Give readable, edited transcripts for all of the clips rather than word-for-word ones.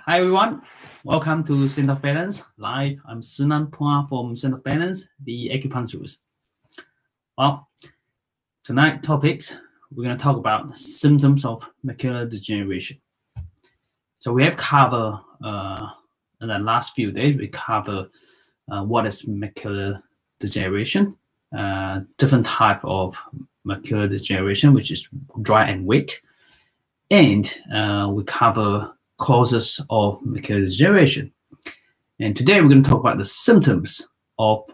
Hi everyone, welcome to Center of Balance Live. I'm Sunan Pua from Center of Balance, the acupuncturist. Well, tonight topics, we're going to talk about symptoms of macular degeneration. So we have covered, in the last few days, we cover what is macular degeneration, different type of macular degeneration, which is dry and wet, and we cover causes of macular degeneration. And today we're going to talk about the symptoms of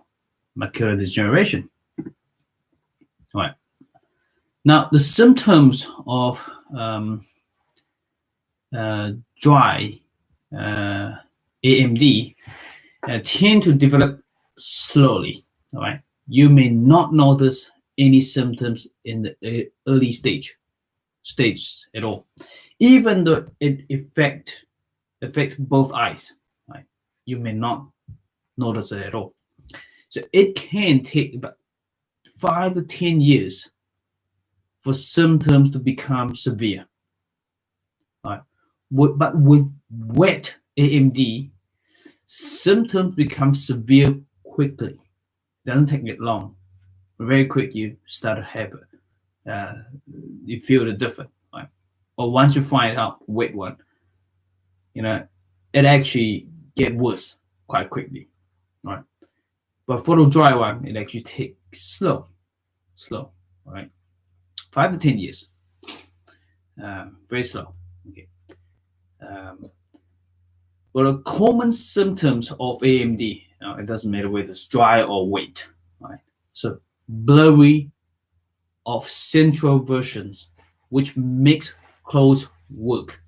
macular degeneration. All right. Now, the symptoms of dry AMD tend to develop slowly. All right. You may not notice any symptoms in the early stage at all, even though it affect both eyes, right? You may not notice it at all. So it can take about 5 to 10 years for symptoms to become severe. Right? But with wet AMD, symptoms become severe quickly. It doesn't take it long. Very quick, you start to have it. You feel the difference. Right? Or once you find out wet one, it actually get worse quite quickly, right? But for the dry one, it actually takes slow, right? 5 to 10 years, very slow. Okay. But the common symptoms of AMD, it doesn't matter whether it's dry or wet, right? So blurry of central versions, which makes close work,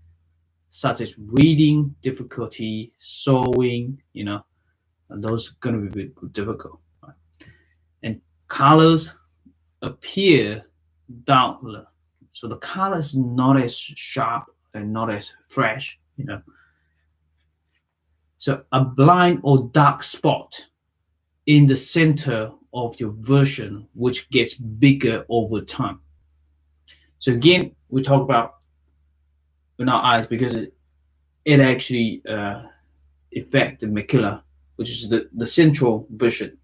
such as reading difficulty, sewing, those are going to be difficult. Right? And colors appear duller, so the color is not as sharp and not as fresh, So a blind or dark spot in the center of your version, which gets bigger over time. So again, we talk about in our eyes because it actually affects the macula, which is the central vision.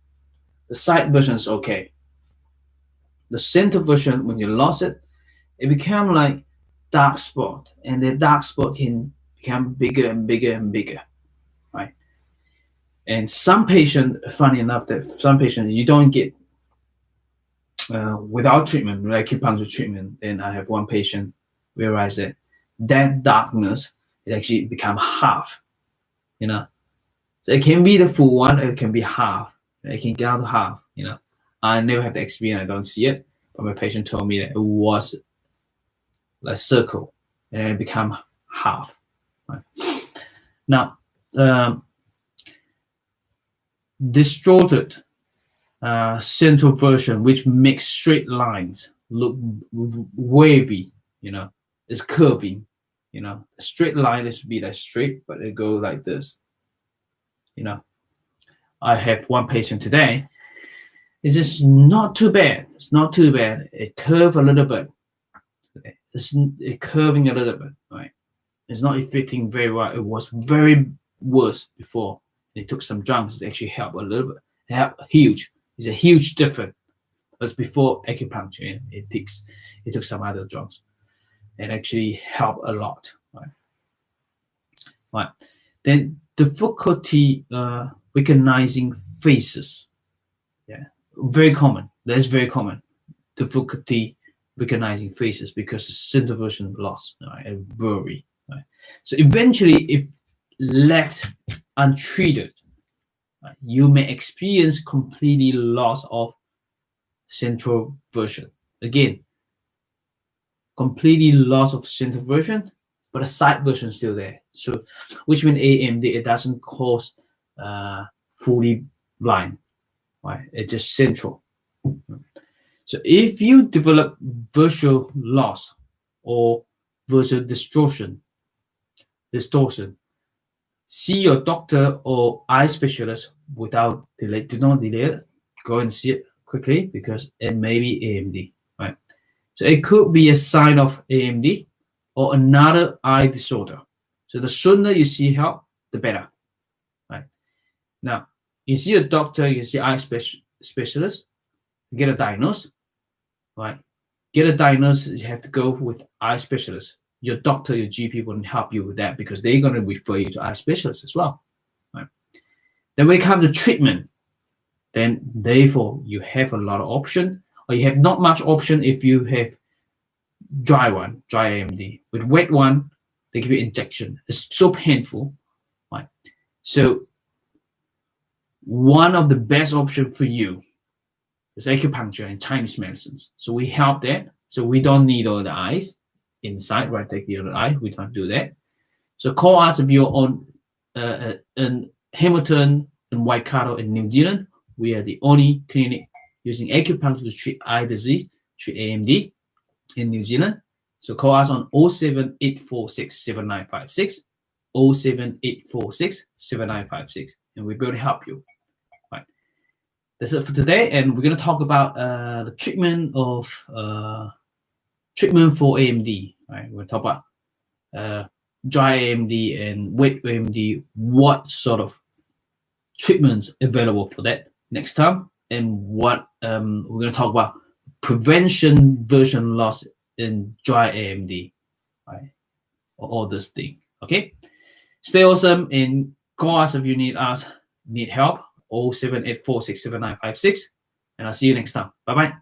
The side vision is okay. The center vision, when you lost it, it become like dark spot, and the dark spot can become bigger and bigger and bigger, right? And some patients, funny enough, that some patients you don't get without treatment, like acupuncture treatment. Then I have one patient realize that darkness, it actually become half, So it can be the full one, it can be half. It can get down to half, I never have the experience, I don't see it, but my patient told me that it was like circle and it become half. Right? Now, distorted central version, which makes straight lines look wavy, it's curving, a straight line is to be like straight, but it go like this, I have one patient today. It's just not too bad. It's not too bad. It curve a little bit. It's curving a little bit, right? It's not fitting very well. It was very worse before. They took some drugs. It actually helped a little bit. It helped huge. It's a huge difference. But before acupuncture, it took some other drugs. It actually helped a lot, right? Right. Then difficulty recognizing faces. Yeah, very common. That's very common. Difficulty recognizing faces because the center version lost, right? And blurry, right? So eventually, if left untreated, right, you may experience completely loss of central version. Again, completely loss of central version, but the side version is still there. So, which means AMD, it doesn't cause fully blind, right? It's just central. So if you develop visual loss or visual distortion, see your doctor or eye specialist without delay. Do not delay it. Go and see it quickly because it may be AMD, right? So it could be a sign of AMD or another eye disorder. So the sooner you see help, the better. Right? Now, you see a doctor, you see eye specialist, get a diagnosis, right? Get a diagnosis, you have to go with eye specialist. Your doctor, your GP wouldn't help you with that because they're going to refer you to eye specialists as well. Right? Then when it comes to treatment, then therefore you have a lot of option, or you have not much option if you have dry AMD. With wet one, they give you injection. It's so painful, right? So one of the best options for you is acupuncture and Chinese medicines. So we help that. So we don't need all the eyes inside, right? Take the other eye. We don't do that. So call us if you're on in Hamilton and Waikato in New Zealand. We are the only clinic using acupuncture to treat eye disease, treat AMD in New Zealand. So call us on 07846 7956, 07846 7956, and we'll be able to help you. Right. That's it for today, and we're going to talk about the treatment for AMD. Right, we'll talk about dry AMD and wet AMD. What sort of treatments available for that next time, and what we're going to talk about prevention vision loss in dry AMD, right? All this thing. Okay, stay awesome and call us if you need help. 078467956, and I'll see you next time. Bye bye.